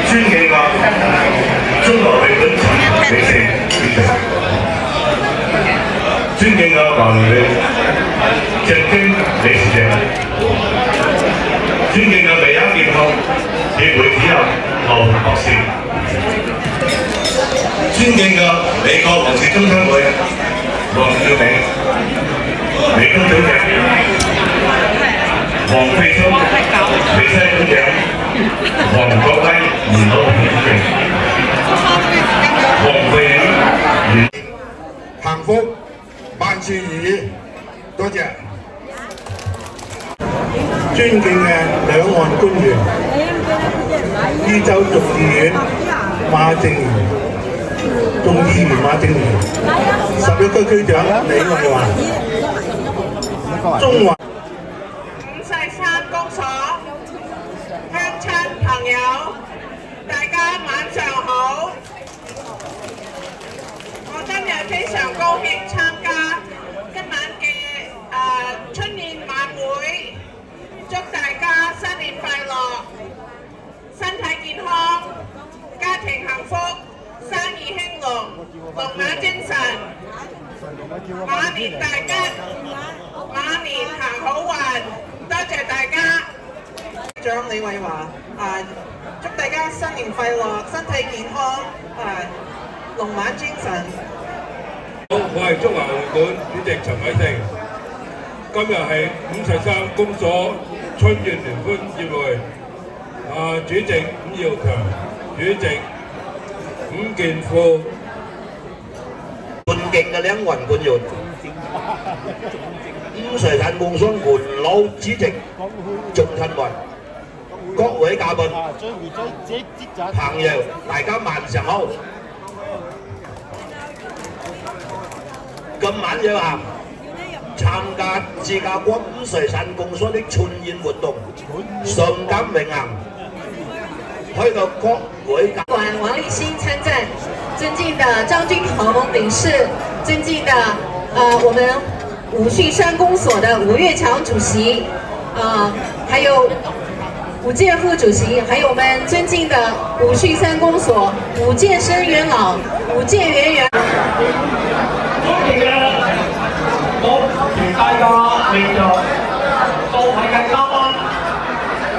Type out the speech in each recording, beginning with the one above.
尊敬嘅中華隊本場理事主席，尊敬嘅華聯會鄭經理事長，尊敬嘅第一健康協會主任劉博士，尊敬嘅美國黃氏中心會黃耀明、美工組長黃飛聰、美西組長黃國威、元老主席黃慧英，幸福萬事如意，多謝。尊敬嘅兩岸官員，依州眾議院馬正賢、眾議員馬正賢，11區區長李慧華，中華五世山公所鄉親朋友，大家晚上好。我今日非常高興參加今晚嘅春宴晚會，祝大家新年快樂，身體健康，家庭幸福，生意興隆，龍馬精神，馬年大吉，馬年行好運，多謝大家。長李慧華祝大家新年快樂，身體健康，龍馬精神。好，我係中華會館主席陳偉成。今日係53公所春宴聯歡宴會，主席伍耀強，主席伍健富，尊敬嘅兩岸官員，五水山公所元老主席鍾親雲，各位嘉賓、朋友，大家晚上好。今晚有幸參加芝加哥五水山公所的春宴活動，深感榮幸。去到各位管王立新參戰，尊敬的張君彤領事，尊敬的我們武訓山公所的吳月強主席，還有伍健副主席，還有我們尊敬的武訓山公所伍健生元老、伍健元元。大家嚟咗，各位嘅嘉賓，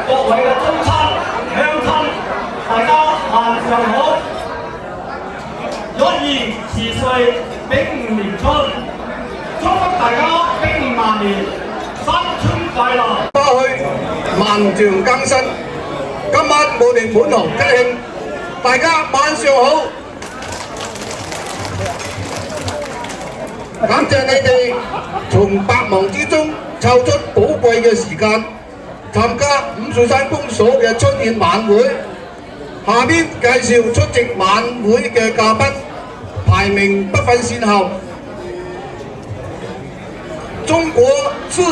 各位嘅宗親、鄉親，大家晚上好。1、2時歲，丙午年春，祝福大家丙午萬年，新春快樂。過去萬象更新，今晚我哋滿堂吉慶，大家晚上好。感謝你哋從百忙之中抽出寶貴嘅時間參加五水山公所嘅春宴晚會。下面介紹出席晚會嘅嘉賓，排名不分先後。中國自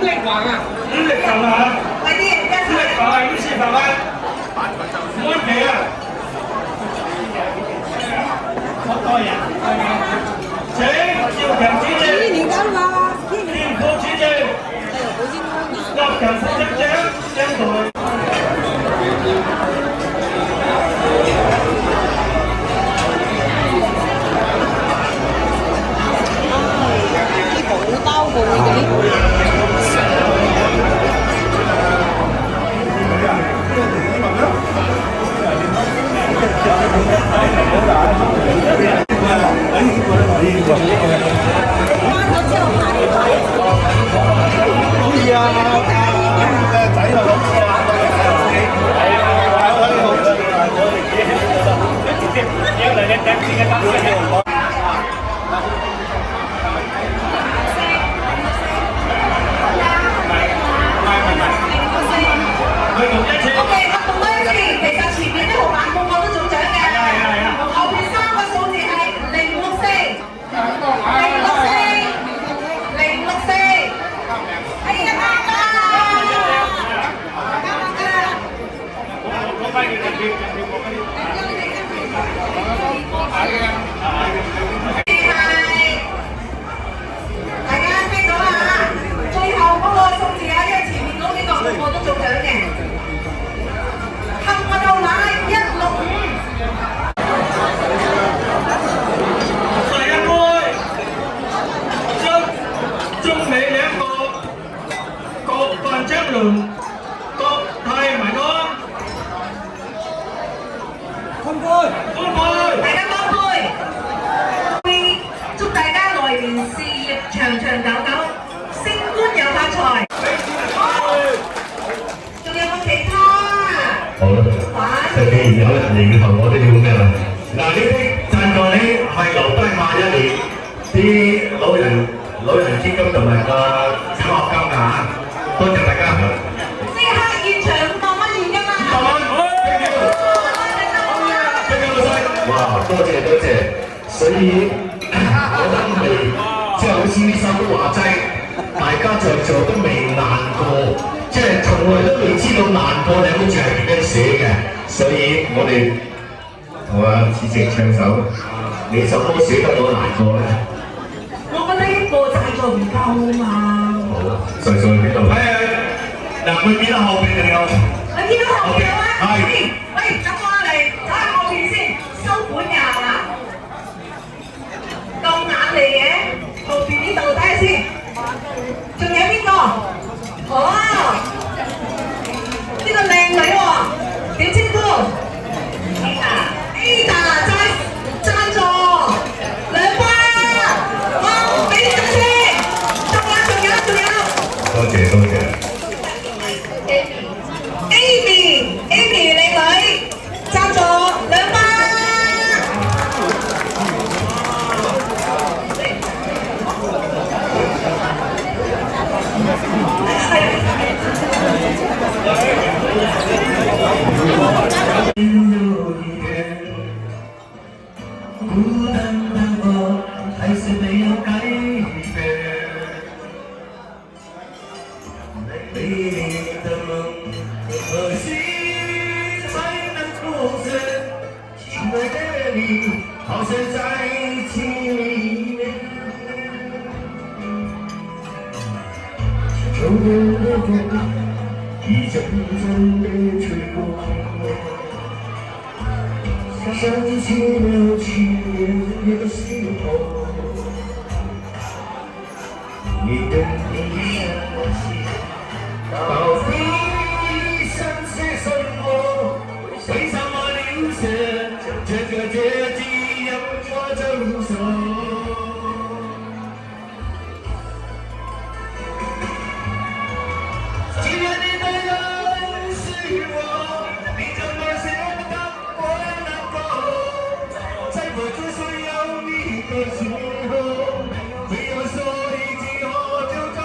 力橫啊！五力行啊！快啲，一五力齊。行啊！五次行啊！唔安琪啊！好多人。請趙強主席、田副主席、立強副局長上台。好啦，就既然有人認同我哋要咩啦？嗱，呢啲贊助呢係留低下一年啲老人基金同埋個獎學金㗎嚇，多謝大家。即刻現場500蚊現金啊！500蚊，哇，多謝多謝，所以我諗未即係好似呢首話齋，大家在座都未難過。即係從來都未知道難過兩個字係點樣寫嘅，所以我哋同阿子靜唱首呢首歌寫得我難過咧。我覺得一個贊助唔夠啊嘛。好，在座邊度？嗱，佢見到後邊仲有。你見到後邊有咩？係。喂，等我嚟睇下後邊先，收款㗎嗱。咁眼嚟嘅，後邊呢度睇下先。仲有邊個？哦，呢個靚女喎，點稱呼 ？Ada 贊助200，哇！俾啲掌聲，仲有。多謝多謝。Amy 靚女贊助200。孤單的我還是沒有改變，美麗的夢何時才能出現？親愛的你，好像在情裡面。秋天的風一陣陣地吹過，想起了去年的時候，你的你相信到底想些什麼？為什麼留下這個結局讓我承受？既然你的人是我，你怎麼捨得我難過？在我最需要你的時候，沒有說一句話就走。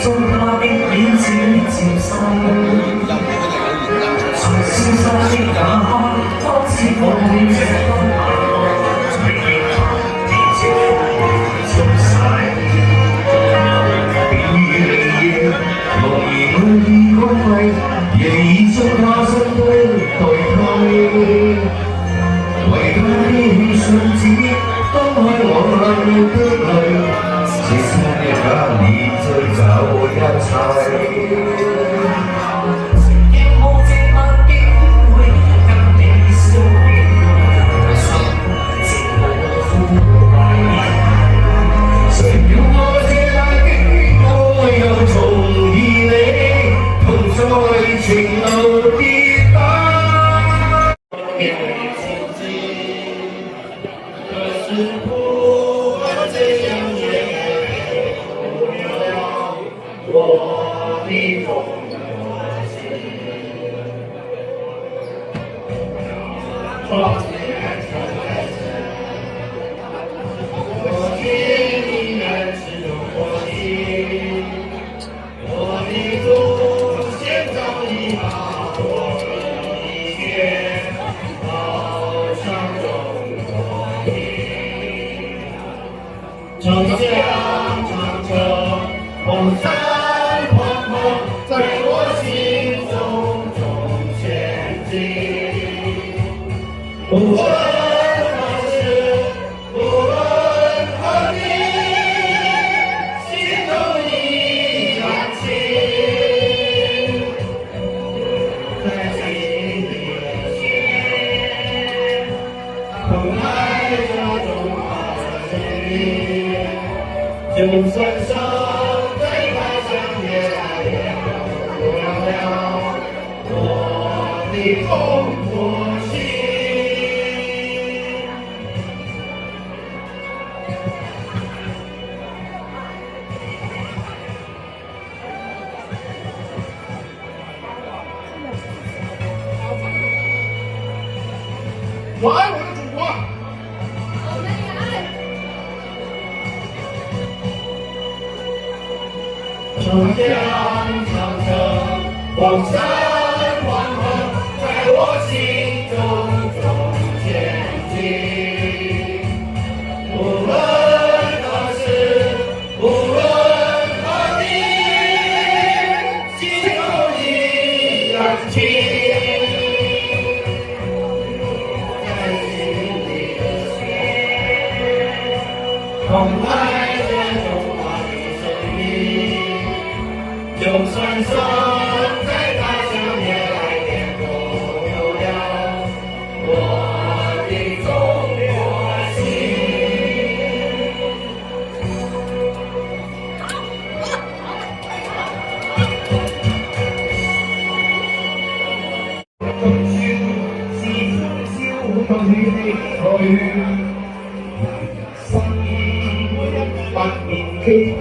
做他的彼此接受。從消失的那刻，開始放棄這分下，最驚怕天朝風雨沖晒。便已明夜，無言去意光輝，仍已將他身軀代替。為他的信紙，當開我眼裏的淚，這些的假面追走一切。情路跌打，可是不管怎样也不了我的风和心。我天依然是我心，我的祖先早已把我一血烙上中国印。长江长城红山黄河，在我心中中前进。无论何时，无论何地，心中一样情。在心里的血，澎湃着中华的真理。就算生在他乡，也来也不了我的痛和心。我爱我的祖国。长江长城黄山黄河，在我心中中前进。无论何时，无论何地，心中一样情。在心里的血，澎湃着中华的生命。就算生在他乡，也来也不了我的中国心。從小是從小到你的去，心意不免崎嶇。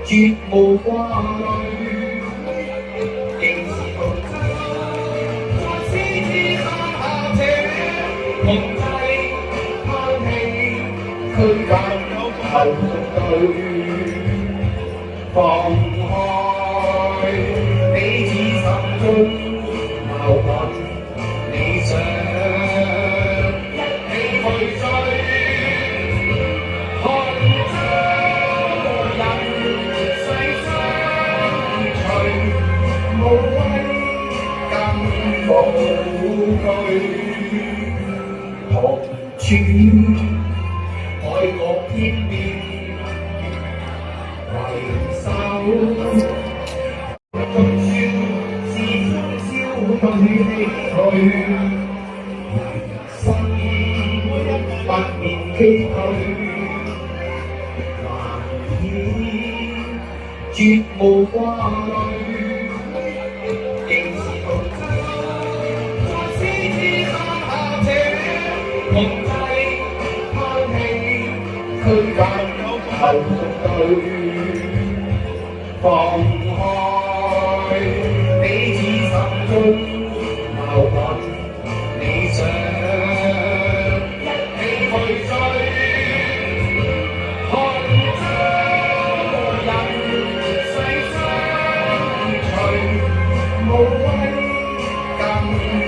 絕無掛慮，竟是獨自在獅子山下這紅旗拋棄，驅趕後隊，放開彼此心中矛盾理想，一起去追。無畏更無懼，同處海角天邊攜手。從小是從小到你的去，心意不免崎嶇，難以絕無掛慮。紅旗拋棄，驅趕後隊，放開彼此心中矛盾理想，一起去追。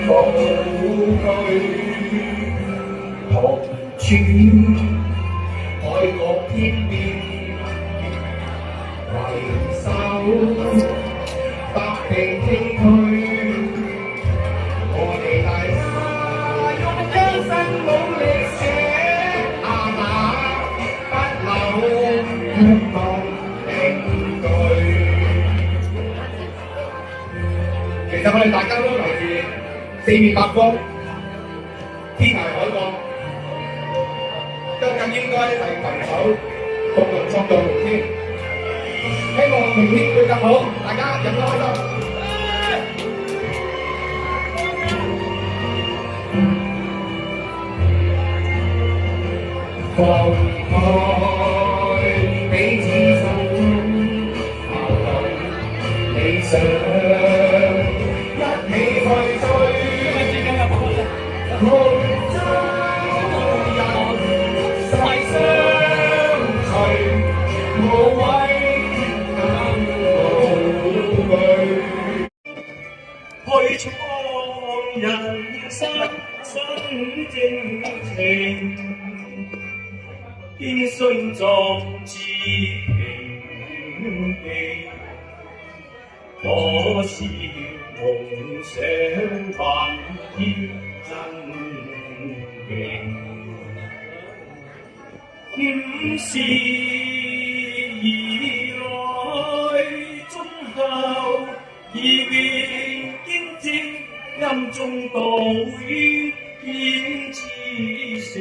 寶具，同處海角天邊，攜手百地崎嶇。我哋大家用將身努力寫下那不朽香港名句。其實我哋大家都來自四面八方，天涯海角，更應該係攜手共同創造明天。希望明天會更好，大家飲得開心。放開彼此心中矛盾理想，一起去追夢中人，誓相隨，無畏更無懼。去闖人生新征程，堅信壯志平地，可是夢想漫天真勁。五時以來，忠孝義榮堅貞，暗中導於堅持成。